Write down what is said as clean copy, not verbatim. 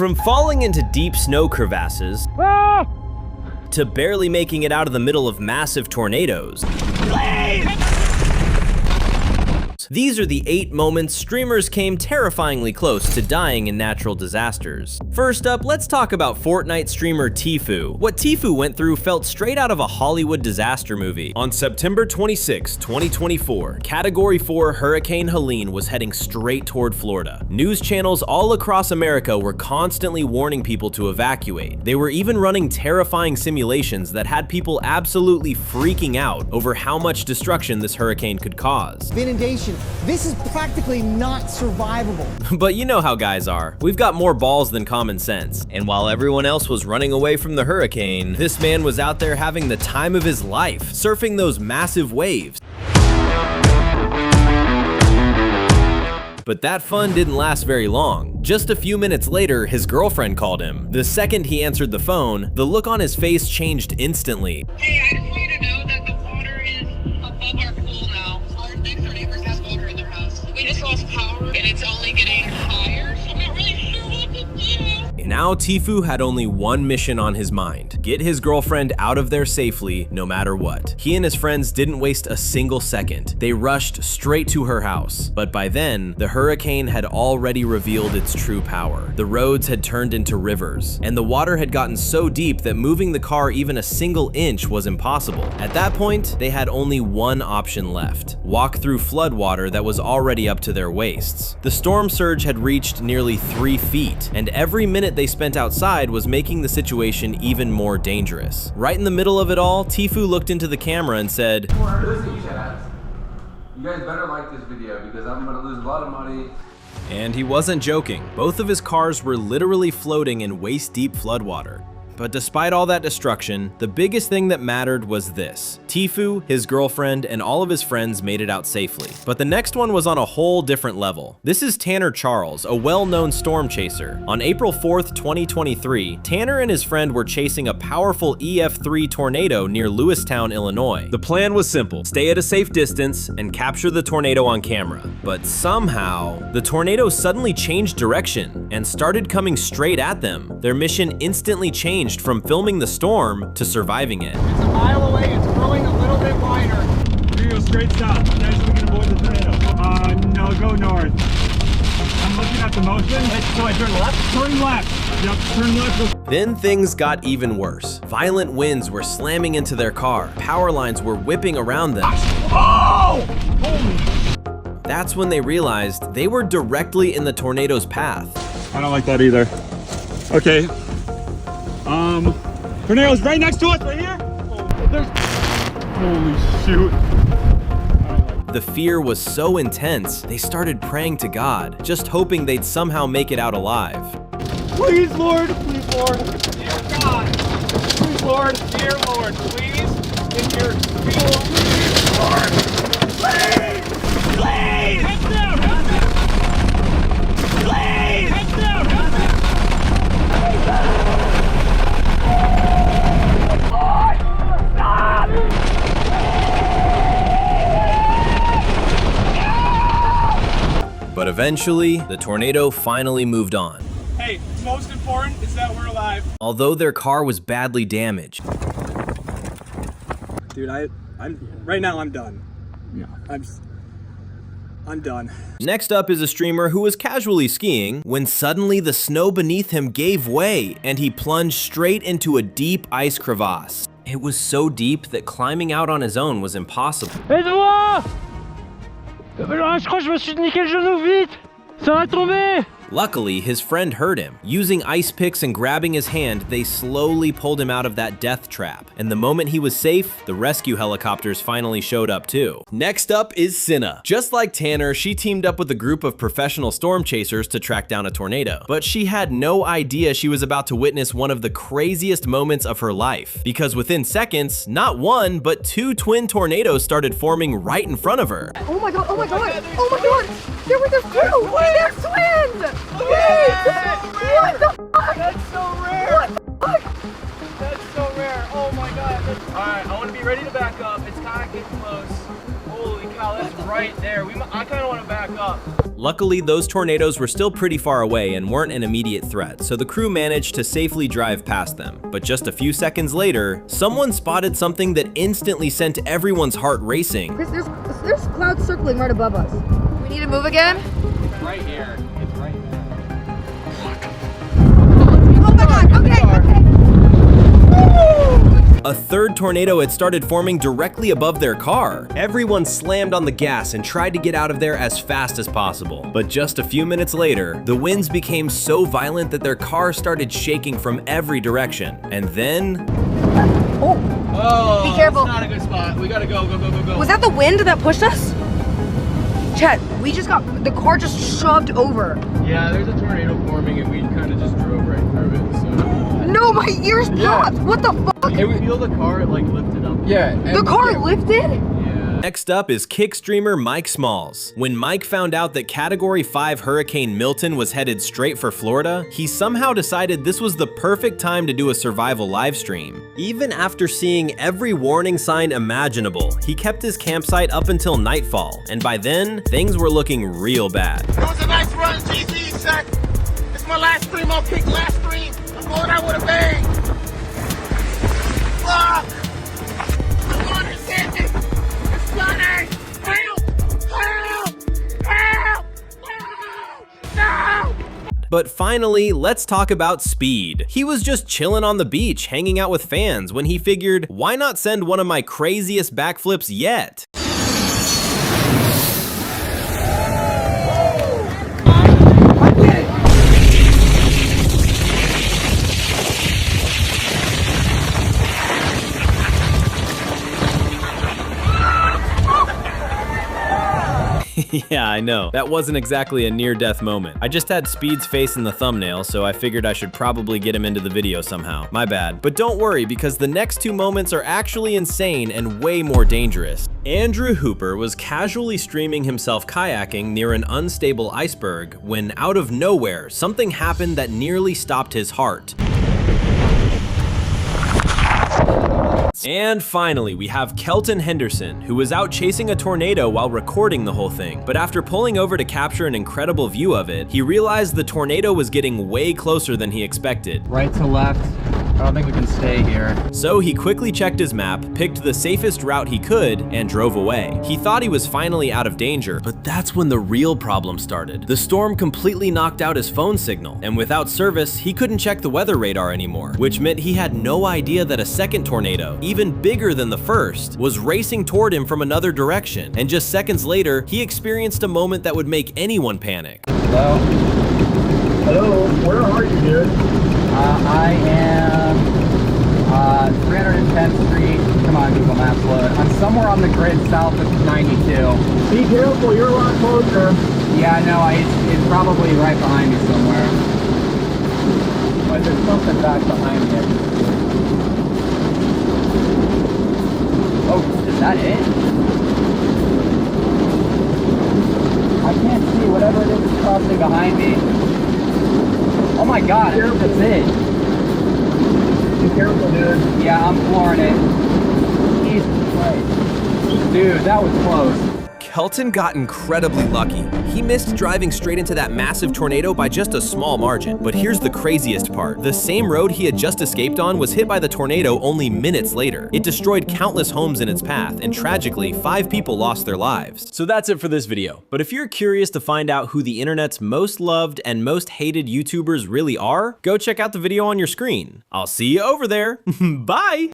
From falling into deep snow crevasses to barely making it out of the middle of massive tornadoes. These are the 8 moments streamers came terrifyingly close to dying in natural disasters. First up, let's talk about Fortnite streamer Tfue. What Tfue went through felt straight out of a Hollywood disaster movie. On September 26, 2024, Category 4 Hurricane Helene was heading straight toward Florida. News channels all across America were constantly warning people to evacuate. They were even running terrifying simulations that had people absolutely freaking out over how much destruction this hurricane could cause. Inundation. This is practically not survivable. But you know how guys are. We've got more balls than common sense. And while everyone else was running away from the hurricane, this man was out there having the time of his life, surfing those massive waves. But that fun didn't last very long. Just a few minutes later, his girlfriend called him. The second he answered the phone, the look on his face changed instantly. Hey, I just want you to know that the water is above our pool now. Our next door neighbors has water in their house. We just lost power, and it's only getting higher, so I'm not really sure what to do. Now Tfue had only one mission on his mind: get his girlfriend out of there safely, no matter what. He and his friends didn't waste a single second. They rushed straight to her house. But by then, the hurricane had already revealed its true power. The roads had turned into rivers, and the water had gotten so deep that moving the car even a single inch was impossible. At that point, they had only one option left: walk through floodwater that was already up to their waists. The storm surge had reached nearly 3 feet, and every minute they spent outside was making the situation even more dangerous. Right in the middle of it all, Tfue looked into the camera and said, "Listen, you guys better like this video because I'm gonna lose a lot of money." And he wasn't joking. Both of his cars were literally floating in waist-deep floodwater. But despite all that destruction, the biggest thing that mattered was this: Tfue, his girlfriend, and all of his friends made it out safely. But the next one was on a whole different level. This is Tanner Charles, a well-known storm chaser. On April 4th, 2023, Tanner and his friend were chasing a powerful EF3 tornado near Lewistown, Illinois. The plan was simple: stay at a safe distance and capture the tornado on camera. But somehow, the tornado suddenly changed direction and started coming straight at them. Their mission instantly changed from filming the storm to surviving it. It's a mile away, it's growing a little bit wider. We're gonna go straight south, then we can avoid the tornado. No, go north. I'm looking at the motion. So I turn left? Turn left. Yep, turn left. Then things got even worse. Violent winds were slamming into their car. Power lines were whipping around them. Oh! Holy! That's when they realized they were directly in the tornado's path. I don't like that either. Okay. Tornado's right next to us, right here. Holy shoot. The fear was so intense, they started praying to God, just hoping they'd somehow make it out alive. Please, Lord, dear God, please, Lord, dear Lord, please, in your will, please, Lord, please, please, heads down, please, heads down, But eventually, the tornado finally moved on. Hey, most important is that we're alive. Although their car was badly damaged. Dude, right now I'm done. Yeah. I'm done. Next up is a streamer who was casually skiing when suddenly the snow beneath him gave way and he plunged straight into a deep ice crevasse. It was so deep that climbing out on his own was impossible. Aide-moi! Je crois que je me suis niqué le genou, vite! Ça va tomber! Luckily, his friend heard him. Using ice picks and grabbing his hand, they slowly pulled him out of that death trap. And the moment he was safe, the rescue helicopters finally showed up too. Next up is Cinna. Just like Tanner, she teamed up with a group of professional storm chasers to track down a tornado. But she had no idea she was about to witness one of the craziest moments of her life. Because within seconds, not one, but 2 twin tornadoes started forming right in front of her. Oh my god, oh my god, oh my god! There were just 2! They're twins! What the fuck? That's so rare. What the fuck? That's so rare. Oh my god. Alright, I want to be ready to back up. It's kind of getting close. Holy cow, that's right there. I kind of want to back up. Luckily, those tornadoes were still pretty far away and weren't an immediate threat, so the crew managed to safely drive past them. But just a few seconds later, someone spotted something that instantly sent everyone's heart racing. Chris, there's clouds circling right above us. We need to move again? Right here. It's right there. Oh my god, okay. A third tornado had started forming directly above their car. Everyone slammed on the gas and tried to get out of there as fast as possible. But just a few minutes later, the winds became so violent that their car started shaking from every direction. And then... Oh, be careful. That's not a good spot. We gotta go. Was that the wind that pushed us? Chet, the car just shoved over. Yeah, there's a tornado forming and we kind of just drove right through it, so... No, my ears popped. What the fuck? Can we feel the car, like, lifted up? Yeah. The car lifted? Yeah. Next up is kick streamer Mike Smalls. When Mike found out that Category 5 Hurricane Milton was headed straight for Florida, he somehow decided this was the perfect time to do a survival live stream. Even after seeing every warning sign imaginable, he kept his campsite up until nightfall, and by then, things were looking real bad. It was a nice run, GG, son. It's my last stream. I'll pick last stream. I'm going out with a bang. Fuck! The water's hitting. It's flooding. Help! Help! Help! No! No! But finally, let's talk about Speed. He was just chilling on the beach, hanging out with fans, when he figured, why not send one of my craziest backflips yet? Yeah, I know. That wasn't exactly a near-death moment. I just had Speed's face in the thumbnail, so I figured I should probably get him into the video somehow. My bad. But don't worry, because the next two moments are actually insane and way more dangerous. Andrew Hooper was casually streaming himself kayaking near an unstable iceberg when, out of nowhere, something happened that nearly stopped his heart. And finally, we have Kelton Henderson, who was out chasing a tornado while recording the whole thing. But after pulling over to capture an incredible view of it, he realized the tornado was getting way closer than he expected. Right to left. I don't think we can stay here. So he quickly checked his map, picked the safest route he could, and drove away. He thought he was finally out of danger, but that's when the real problem started. The storm completely knocked out his phone signal, and without service, he couldn't check the weather radar anymore, which meant he had no idea that a second tornado, even bigger than the first, was racing toward him from another direction. And just seconds later, he experienced a moment that would make anyone panic. Hello? Hello, where are you, dude? I am 310th Street. Come on, Google Maps load. I'm somewhere on the grid south of 92. Be careful, you're a lot closer. Yeah, I know. It's probably right behind me somewhere. But there's something back behind me. Oh, is that it? I can't see whatever it is that's crossing behind me. Oh my god, I think that's it. Be careful, dude. Yeah, I'm flooring it. Jesus Christ. Dude, that was close. Kelton got incredibly lucky. He missed driving straight into that massive tornado by just a small margin. But here's the craziest part. The same road he had just escaped on was hit by the tornado only minutes later. It destroyed countless homes in its path, and tragically, 5 people lost their lives. So that's it for this video. But if you're curious to find out who the internet's most loved and most hated YouTubers really are, go check out the video on your screen. I'll see you over there. Bye!